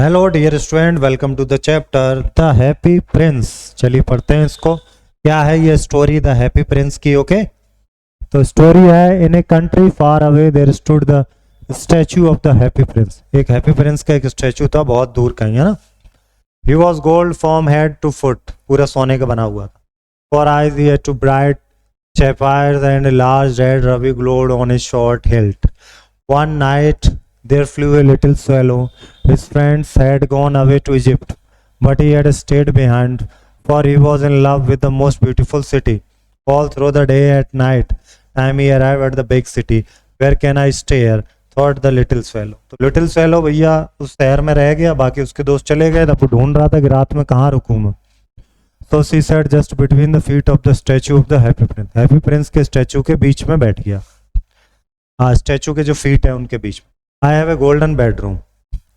Hello dear student, welcome to the chapter the happy prince. चलिए पढ़ते हैं इसको। क्या है ये स्टोरी द हैप्पी प्रिंस की? ओके, तो स्टोरी है, in a country far away there stood the statue of the happy prince. एक हैप्पी प्रिंस का एक स्टैचू था, बहुत दूर कहीं, है ना। He was gold from head to foot, पूरा सोने का बना हुआ था। For eyes he had two bright sapphires and a large red ruby glowed on his short hilt. One night there flew a little swallow. His friends had gone away to Egypt, but he had stayed behind, for he was in love with the most beautiful city. All through the day at night time he arrived at the big city. Where can I stay here? Thought the little swallow. तो little swallow भैया उस शहर में रह गया, बाकी उसके दोस्त चले गए। तब वो ढूंढ रहा था कि रात में कहाँ रुकूं मैं। So she sat just between the feet of the statue of the happy prince. Happy Prince के स्टैचू के बीच में बैठ गया। हाँ, स्टैचू के जो फीट है उनके बीच में। I have a golden bedroom,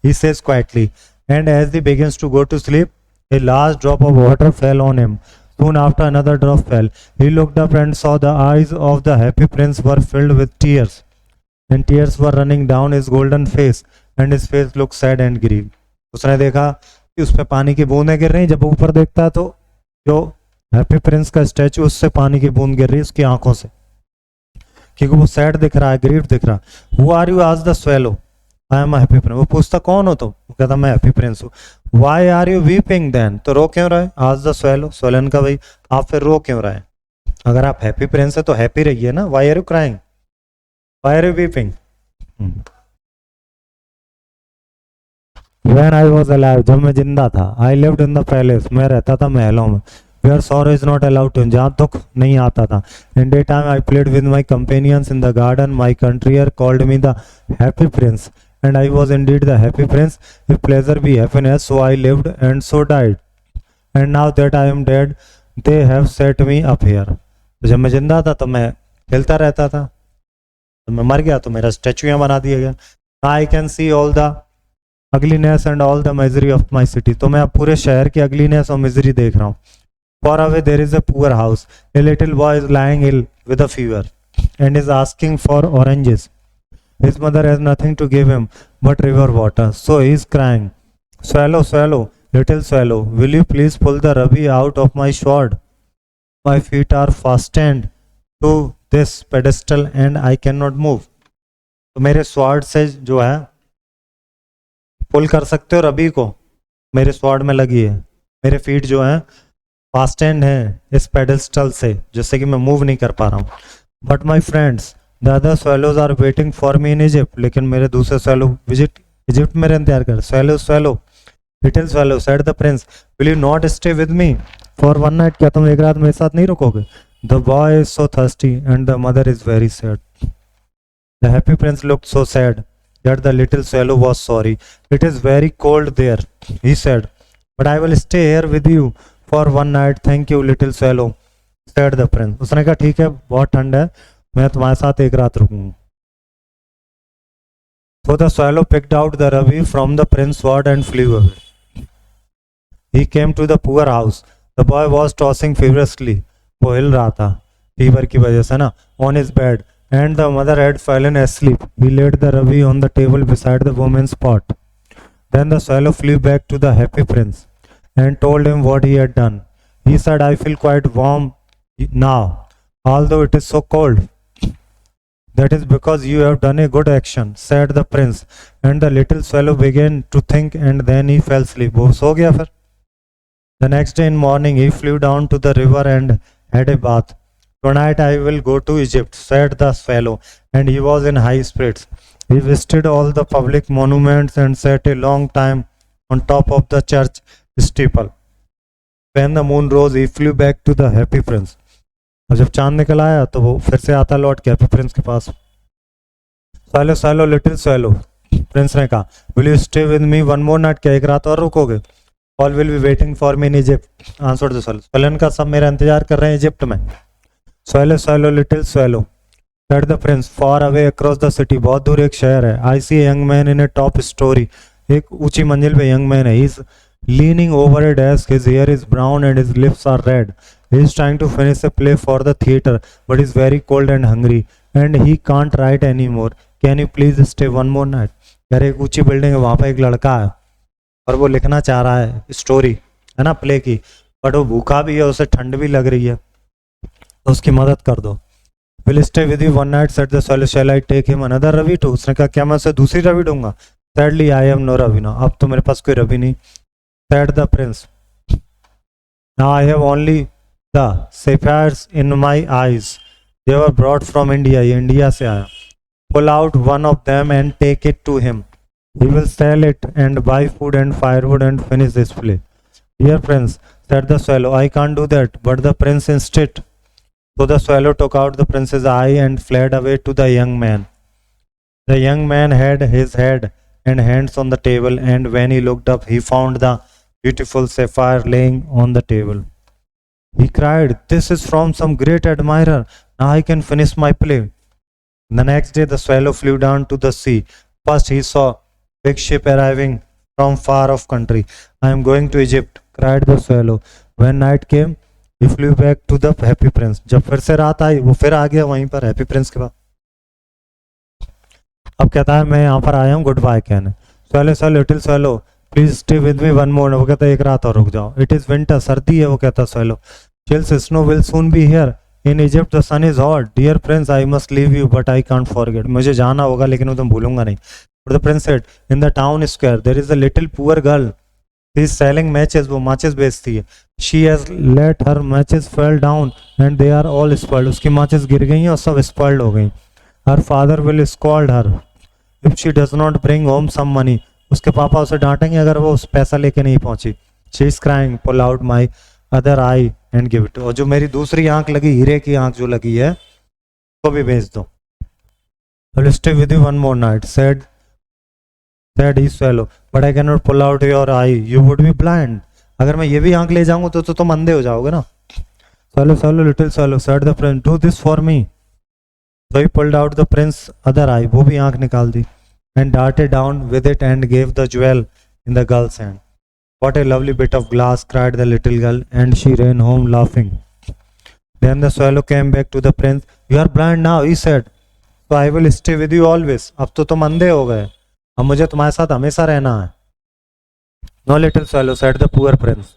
he says quietly, and as he begins to go to sleep, a large drop of water fell on him. Soon after another drop fell. He looked up and saw the eyes of the happy prince were filled with tears, and tears were running down his golden face, and his face looked sad and grieved. उसने देखा कि उस पर पानी की बूंदें गिर रही। जब वो ऊपर देखता है तो जो हैप्पी प्रिंस का स्टैचू, उससे पानी की बूंद गिर रही है उसकी आंखों से, क्योंकि वो सैड दिख रहा है, ग्रीव दिख रहा है। Who are you? Asked the swallow. I am happy prince. वो पूछता कौन हो तुम? वो कहता मैं हैप्पी प्रिंस हूँ। Why are you weeping then? तो रो क्यों रहे? Asked the swallow. स्वैलन का भाई आप फिर रो क्यों रहे? अगर आप हैप्पी प्रिंस है तो हैप्पी रहिए ना। Why are you crying? Why are you weeping? When I was alive, जब मैं जिंदा था, I lived in the palace, मैं रहता था महलों में। Where sorrow is not allowed to, जहाँ दुख नहीं आता था। In daytime I played with my companions in the garden. My countrymen called me the happy prince, and I was indeed the happy prince. If pleasure be happiness, so I lived and so died. And now that I am dead, they have set me up here. तो जब मैं जिंदा था तो मैं खेलता रहता था, तो मैं मर गया तो मेरा स्टैचू यहाँ बना दिया गया। I can see all the ugliness and all the misery of my city. तो मैं अब पूरे शहर की ugliness और misery देख रहा हूँ। Far away there is a poor house. A little boy is lying ill with a fever and is asking for oranges. His mother has nothing to give him but river water, so he is crying, swallow, swallow, little swallow, will you please pull the ruby out of my sword? My feet are fastened to this pedestal and I cannot move. तो मेरे sword से जो है पुल कर सकते हो रबी को, मेरे स्वॉर्ड में लगी है। मेरे फीट जो हैं फास्टेंड हैं इस पेडस्टल से, जिससे कि मैं मूव नहीं कर पा रहा हूँ। But my friends the other swallows are waiting for me in Egypt, लेकिन मेरे दूसरे स्वैलो विजिट इजिप्ट में इंतजार कर। Swallow swallow little swallow said the prince, will you not stay with me for one night? क्या तुम एक रात मेरे साथ नहीं रुकोगे? The boy is so thirsty and the mother is very sad. The happy prince looked so sad that the little swallow was sorry. It is very cold there, he said, but I will stay here with you for one night. Thank you, little swallow, said the prince. उसने कहा ठीक है, बहुत ठंड है, मैं तुम्हारे साथ एक रात रुकूंगा। So the swallow picked out the ruby from the prince's sword and flew away. He came to the poor house. The boy was tossing feverishly. वो हिल रहा था फीवर की वजह से ना, on his bed. And the mother had fallen asleep. He laid the ruby on the table beside the woman's pot. Then the swallow flew back to the happy prince and told him what he had done. He said, I feel quite warm now, although it is so cold. That is because you have done a good action, said the prince. And the little swallow began to think, and then he fell asleep. वो सो गया फिर। The next day in morning he flew down to the river and had a bath. Tonight I will go to Egypt, said the swallow, and he was in high spirits. He visited all the public monuments and sat a long time on top of the church steeple. When the moon rose, he flew back to the happy prince. और जब चांद निकल आया तो वो फिर से आता लौट के हैप्पी प्रिंस के पास। Swallow, swallow, little swallow, Prince ने कहा, will you stay with me one more night? क्या एक रात और रुकोगे? All will be waiting for me in Egypt, answered the swallow. स्वैलन का सब मेरा इंतजार कर रहे हैं इजिप्ट में। Swallow, swallow, little swallow, said the prince. Far away across the city, बहुत दूर एक शहर है। I see a young man in a top story. एक ऊंची मंजिल पे young man है। He is leaning over a desk. His hair is brown and his lips are red. He is trying to finish a play for the theater, but is very cold and hungry, and he can't write anymore. Can you please stay one more night? यार एक ऊंची building है, वहाँ पे एक लड़का है, और वो लिखना चाह रहा है स्टोरी, है ना, प्ले की, बट वो भूखा भी है, उसे ठंड भी लग रही है, तो उसकी मदद कर दो। Will stay with you one night said the swallow, shall I take him another ruby too? उसने कहा क्या मैं उसे दूसरी रवि दूंगा? Sadly I am no ruby now, अब तो मेरे पास कोई रवि नहीं। Said the prince, now I have only the sapphires in my eyes, they were brought from India, ये इंडिया से आया। Pull out one of them and take it to him, he will sell it and buy food and firewood and finish this play. Dear prince, said the swallow, I can't do that, but the prince insisted. So the swallow took out the prince's eye and fled away to the young man. The young man had his head and hands on the table, and when he looked up, he found the beautiful sapphire laying on the table. He cried, this is from some great admirer. Now I can finish my play. The next day, the swallow flew down to the sea. First, he saw big ship arriving from far off country. I am going to Egypt, cried the swallow. When night came, he flew back to the happy prince. जब फिर से रात आई, वो फिर आ गया वहीं पर happy Prince के पास। अब कहता है मैं यहाँ पर आया हूँ गुड बाय कहने। swallow said, little swallow, please stay with me one more. वो कहता है एक रात और रुक जाओ। It is winter, सर्दी है, वो कहता swallow. Chills, snow will soon be here. In Egypt the sun is hot. Dear prince, I must leave you, but I can't forget. मुझे जाना होगा लेकिन वो तुम भूलूंगा नहीं। But the prince said, in the town square there is a little poor girl. She is selling matches, वो माचिस बेचती है। She has let her matches fall down and they are all spoiled. उसकी माचिस गिर गई हैं और सब spoiled हो गई। Her father will scold her if she does not bring home some money. उसके पापा उसे डांटेंगे अगर वो उस पैसा लेके नहीं पहुंची। She is crying, pull out my other eye and give it. और जो मेरी दूसरी आंख लगी, हीरे की आंख जो लगी है, वो भी बेच दो। I will stay with you one more night, said he swallow, but I cannot pull out your eye. You would be blind. अगर मैं ये भी आंख ले जाऊंगा तो तुम अंधे हो जाओगे ना। Swallow, swallow, little swallow, said the prince, do this for me. So he pulled out the prince's other eye, वो भी आंख निकाल दी, and darted down with it and gave the jewel in the girl's hand. What a lovely bit of glass, cried the little girl, and she ran home laughing. Then the swallow came back to the prince. You are blind now, he said, so I will stay with you always. अब तो तुम अंधे हो गए, अब मुझे तुम्हारे साथ हमेशा रहना है। No, little swallow, said the poor prince,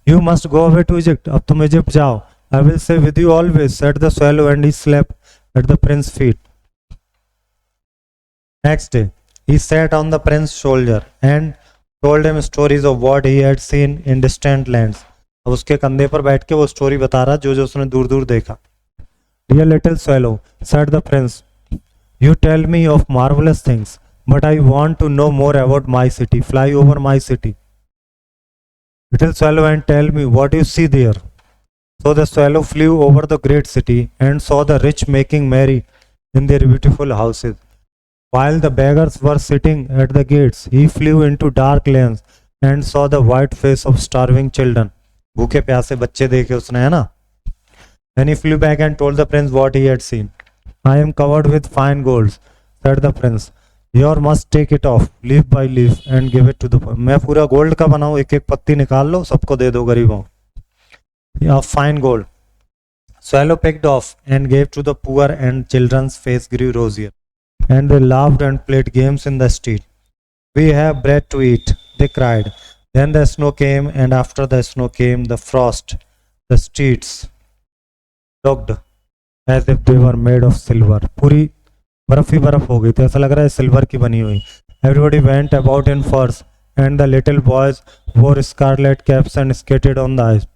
you must go away to Egypt. अब तुम इजिप्ट जाओ। I will stay with you always, said the swallow, and he slept at the prince's feet. Next day, he sat on the prince's shoulder and told him stories of what he had seen in distant lands. अब उसके कंधे पर बैठ के वो story बता रहा जो जो उसने दूर दूर देखा। Dear little swallow, said the prince, you tell me of marvelous things, but I want to know more about my city. Fly over my city, little swallow, and tell me what you see there. So the swallow flew over the great city and saw the rich making merry in their beautiful houses. While the beggars were sitting at the gates, he flew into dark lanes and saw the white face of starving children. भूखे प्यासे बच्चे देखे उसने, है ना? Then he flew back and told the prince what he had seen. I am covered with fine golds, said the prince. You must take it off, leaf by leaf, and give it to the poor. मैं पूरा gold का बनाऊं, एक एक पत्ती निकाल लो, सबको दे दो गरीबों। Of fine gold. Swallow picked off and gave to the poor, and children's face grew rosier, and they laughed and played games in the street. We have bread to eat, they cried. Then the snow came, and after the snow came the frost. The streets looked as if they were made of silver. पूरी बर्फ ही बर्फ हो गई थी, ऐसा लग रहा है सिल्वर की बनी हुई। Everybody went about in furs, and the little boys wore scarlet caps and skated on the ice.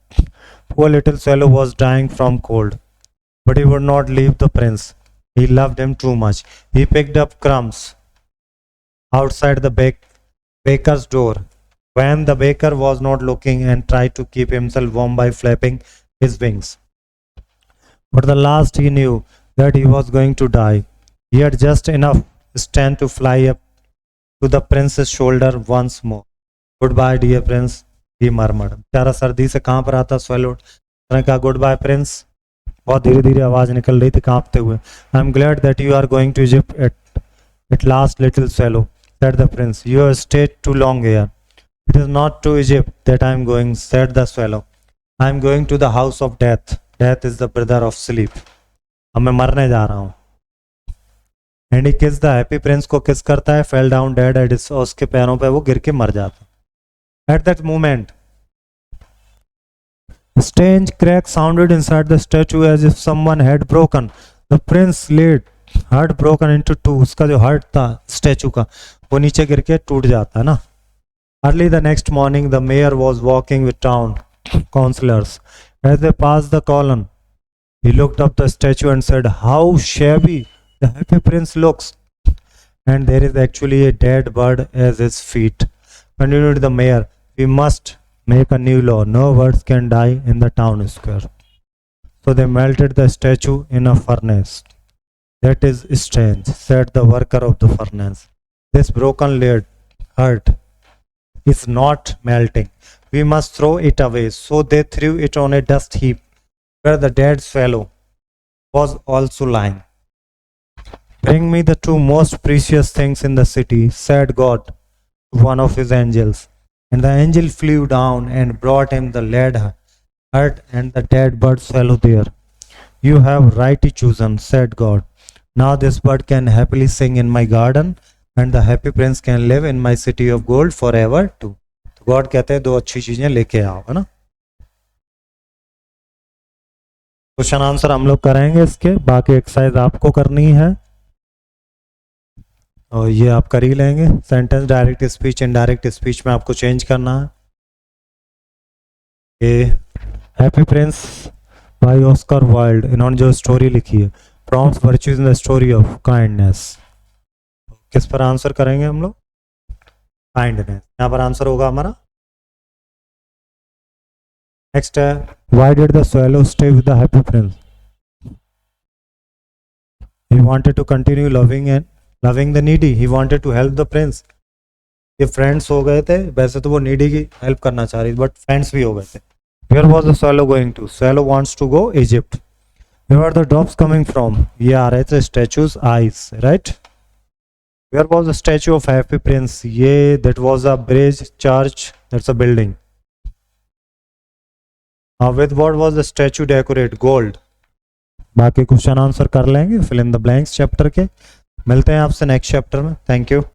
Poor little swallow was dying from cold, but he would not leave the prince. He loved him too much. He picked up crumbs outside the baker's door when the baker was not looking and tried to keep himself warm by flapping his wings. But the last he knew that he was going to die. He had just enough strength to fly up to the prince's shoulder once more. Goodbye, dear prince, he murmured. बेचारा सर्दी से कांप रहा था swallow. उसने कहा good bye Prince, बहुत धीरे धीरे आवाज निकल रही थी कांपते हुए। I am glad that you are going to Egypt at last little swallow, said the prince. You have stayed too long here. It is not to Egypt that I am going, said the swallow. I am going to the house of death. Death is the brother of sleep. अब मैं मरने जा रहा हूँ। And he kissed the happy prince को किस करता है, fell down dead at his, उसके पैरों पे वो गिर के मर जाता। At that moment, a strange crack sounded inside the statue as if someone had broken the prince's lid. Heart broken into two, उसका जो हार्ट था स्टैचू का वो नीचे गिर के टूट जाता है ना. Early the next morning the mayor was walking with town councillors. As they pass the column he looked up the statue and said, how shabby the happy prince looks, and there is actually a dead bird as his feet. Continued the mayor, we must make a new law, no birds can die in the town square. So they melted the statue in a furnace. That is strange, said the worker of the furnace. This broken lid hurt is not melting. We must throw it away. So they threw it on a dust heap where the dead swallow was also lying. Bring me the two most precious things in the city, said God to one of his angels. And the angel flew down and brought him the lead hut and the dead bird swallow there. You have rightly chosen, said God. Now this bird can happily sing in my garden, and the happy prince can live in my city of gold forever too. तो God कहते हैं दो अच्छी चीजें लेके आओ, है ना. क्वेश्चन आंसर हम लोग करेंगे इसके, बाकी एक्सरसाइज आपको करनी है और ये आप कर ही लेंगे. Sentence direct speech indirect speech में आपको चेंज करना है. ये happy prince by Oscar Wilde, इन्होंने जो स्टोरी लिखी है prompts virtues in the story of kindness. किस पर आंसर करेंगे हम लोग? काइंडनेस. यहाँ पर आंसर होगा हमारा. नेक्स्ट है why did the swallow stay with the happy prince? He wanted to continue loving the needy. He wanted to help the prince. ये फ्रेंड्स हो गए थे, वैसे तो वो नीडी की हेल्प करना चाह रही, बट फ्रेंड्स भी हो गए थे. Where was the swallow going to? Swallow wants to go Egypt. Where are the drops coming from? ये आ रहे थे statue's eyes, right? Where was the statue of happy prince? ये that was a bridge, church, that's a building. With what was the statue decorate? Gold. बाकी question answer कर लेंगे fill in the blanks chapter के. मिलते हैं आपसे next chapter में. Thank you.